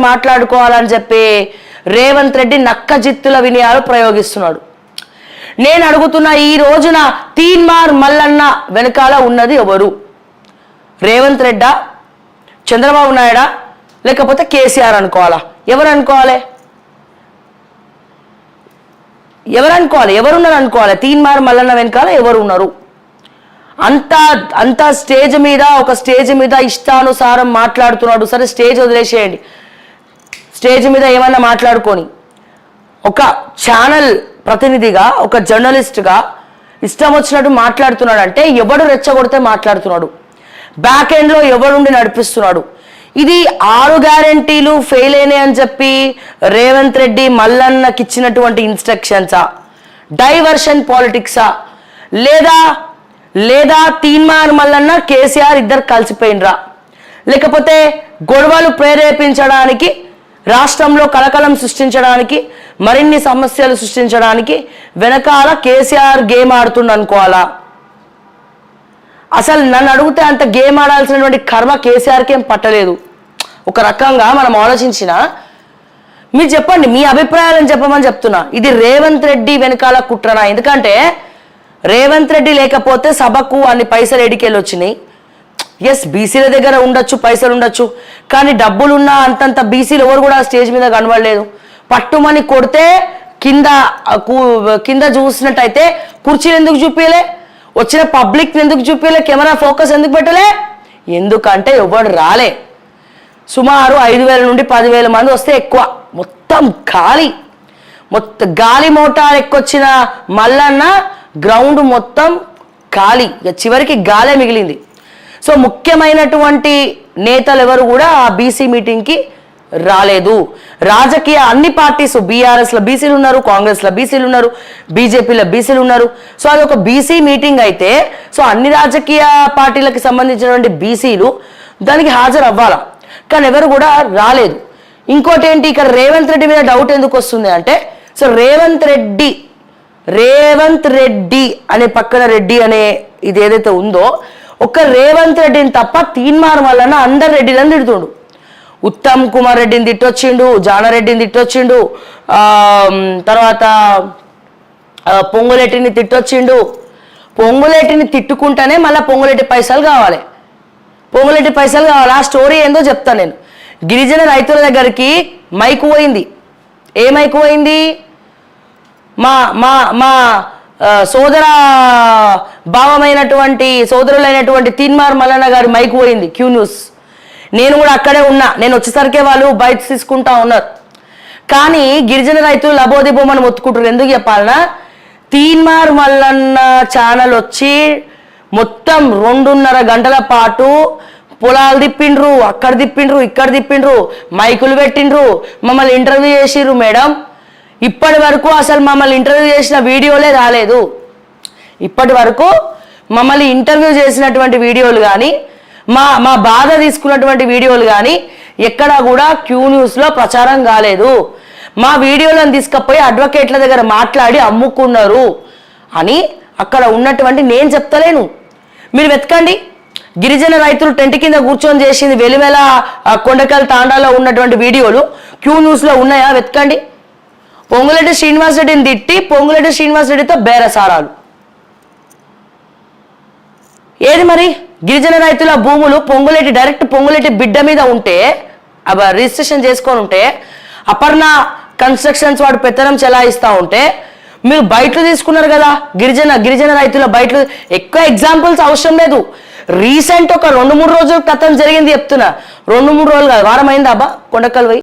మాట్లాడుకోవాలని చెప్పి రేవంత్ రెడ్డి నక్కజిత్తుల వినయాలు ప్రయోగిస్తున్నాడు. నేను అడుగుతున్న ఈ రోజున తీన్మార్ మల్లన్న వెనకాల ఉన్నది ఎవరు? రేవంత్ రెడ్డా, చంద్రబాబు నాయుడా, లేకపోతే కేసీఆర్ అనుకోవాలా? ఎవరు అనుకోవాలి? ఎవరున్నారు అనుకోవాలి? తీన్మార్ మల్లన్న వెనకాల ఎవరు ఉన్నారు? అంత స్టేజ్ మీద ఇష్టానుసారం మాట్లాడుతున్నాడు. సరే, స్టేజ్ వదిలేసేయండి. స్టేజ్ మీద ఏమన్నా మాట్లాడుకొని ఒక ఛానల్ ప్రతినిధిగా, ఒక జర్నలిస్ట్గా ఇష్టం వచ్చినట్టు మాట్లాడుతున్నాడు అంటే ఎవడు రెచ్చగొడితే మాట్లాడుతున్నాడు? బ్యాక్ ఎండ్లో ఎవడుండి నడిపిస్తున్నాడు? ఇది 6 గ్యారెంటీలు ఫెయిల్ అయినాయి అని చెప్పి రేవంత్ రెడ్డి మల్లన్నకి ఇచ్చినటువంటి ఇన్స్ట్రక్షన్సా? డైవర్షన్ పాలిటిక్సా? లేదా తీన్మార్ మల్లన్న కేసీఆర్ ఇద్దరు కలిసిపోయినరా? లేకపోతే గొడవలు ప్రేరేపించడానికి, రాష్ట్రంలో కలకలం సృష్టించడానికి, మరిన్ని సమస్యలు సృష్టించడానికి వెనకాల కేసీఆర్ గేమ్ ఆడుతుండ అనుకోవాలా? అసలు నన్ను అడిగితే అంత గేమ్ ఆడాల్సినటువంటి కర్మ కేసీఆర్కి ఏం పట్టలేదు. ఒక రకంగా మనం ఆలోచించినా మీరు చెప్పండి, మీ అభిప్రాయాలను చెప్పమని చెప్తున్నా. ఇది రేవంత్ రెడ్డి వెనకాల కుట్రనా? ఎందుకంటే రేవంత్ రెడ్డి లేకపోతే సభకు అన్ని పైసలు ఎడికెళ్ళి వచ్చినాయి. ఎస్, బీసీల దగ్గర ఉండొచ్చు, పైసలు ఉండొచ్చు, కానీ డబ్బులున్నా అంతంత బీసీలు ఎవరు కూడా స్టేజ్ మీద కనబడలేదు. పట్టుమని కొడితే కింద చూసినట్టయితే కుర్చీలు ఎందుకు చూపించలే? వచ్చిన పబ్లిక్ ఎందుకు చూపించలే? కెమెరా ఫోకస్ ఎందుకు పెట్టలే? ఎందుకంటే ఎవడు రాలే. సుమారు 5,000 నుండి 10,000 మంది వస్తే ఎక్కువ. మొత్తం గాలి మోటార్ ఎక్కొచ్చిన మల్లన్న గ్రౌండ్ మొత్తం ఖాళీ. చివరికి గాలే మిగిలింది. సో ముఖ్యమైనటువంటి నేతలు ఎవరు కూడా ఆ బీసీ మీటింగ్కి రాలేదు. రాజకీయ అన్ని పార్టీస్, బీఆర్ఎస్లో బీసీలు ఉన్నారు, కాంగ్రెస్లో బీసీలు ఉన్నారు, బీజేపీలో బీసీలు ఉన్నారు. సో అది ఒక బీసీ మీటింగ్ అయితే సో అన్ని రాజకీయ పార్టీలకు సంబంధించినటువంటి బీసీలు దానికి హాజరు అవ్వాలా, కానీ ఎవరు కూడా రాలేదు. ఇంకోటి ఏంటి, ఇక్కడ రేవంత్ రెడ్డి మీద డౌట్ ఎందుకు వస్తుంది అంటే, సో రేవంత్ రెడ్డి అనే పక్కన రెడ్డి అనే ఇది ఏదైతే ఉందో, ఒక రేవంత్ రెడ్డిని తప్ప తీన్మార్ వలన అందరు రెడ్డిలను తిడుతుండు. ఉత్తమ్ కుమార్ రెడ్డిని తిట్టొచ్చిండు, జానారెడ్డిని తిట్టొచ్చిండు, తర్వాత పొంగులేటిని తిట్టొచ్చిండు. పొంగులేటిని తిట్టుకుంటేనే మళ్ళీ పొంగులేటి పైసలు కావాలి. ఆ స్టోరీ ఏందో చెప్తాను నేను. గిరిజన రైతుల దగ్గరికి మైకు పోయింది. ఏ మైకు పోయింది? మా సోదర భావమైనటువంటి సోదరులైనటువంటి తీన్మార్ మల్లన్న గారి మైకు పోయింది, క్యూ న్యూస్. నేను కూడా అక్కడే ఉన్నా. నేను వచ్చేసరికే వాళ్ళు బైట్స్ తీసుకుంటా ఉన్నారు. కానీ గిరిజన రైతులు లబోదిబోమని మొత్తుకుంటారు. ఎందుకు చెప్పాలనా? తీన్మార్ మల్లన్న ఛానల్ వచ్చి మొత్తం 2.5 గంటల పాటు పొలాలు తిప్పిండ్రు, అక్కడ తిప్పిండ్రు, ఇక్కడ తిప్పిండ్రు, మైకులు పెట్టిండ్రు, మమ్మల్ని ఇంటర్వ్యూ చేసిర్రు. మేడం, ఇప్పటి వరకు అసలు మమ్మల్ని ఇంటర్వ్యూ చేసిన వీడియోలే రాలేదు. ఇప్పటి వరకు మమ్మల్ని ఇంటర్వ్యూ చేసినటువంటి వీడియోలు కానీ, మా బాధ తీసుకున్నటువంటి వీడియోలు కానీ ఎక్కడా కూడా క్యూ న్యూస్లో ప్రచారం కాలేదు. మా వీడియోలను తీసుకుపోయి అడ్వకేట్ల దగ్గర మాట్లాడి అమ్ముకున్నారు అని అక్కడ ఉన్నటువంటి నేను చెప్తలేను. మీరు వెతకండి. గిరిజన రైతులు టెంట్ కింద కూర్చొని చేసింది వెలిమెల కొండకల్ తాండాలో ఉన్నటువంటి వీడియోలు క్యూ న్యూస్లో ఉన్నాయా? వెతకండి. పొంగులేటి శ్రీనివాసరెడ్డిని తిట్టి పొంగులేటి శ్రీనివాసరెడ్డితో బేరసారాలు. ఏది మరి? గిరిజన రైతుల భూములు డైరెక్ట్ పొంగులేటి బిడ్డ మీద ఉంటే, రిజిస్ట్రేషన్ చేసుకొని ఉంటే, అపర్ణ కన్స్ట్రక్షన్స్ వాడు పెత్తనం చెలాయిస్తూ ఉంటే మీరు బయటలు తీసుకున్నారు కదా. గిరిజన రైతుల బయటలు. ఎక్కువ ఎగ్జాంపుల్స్ అవసరం లేదు. రీసెంట్ ఒక 2-3 రోజుల క్రితం జరిగింది చెప్తున్నా. 2-3 రోజులు కాదు, వారం అయిందా అబ్బా కొండకల్ పోయి.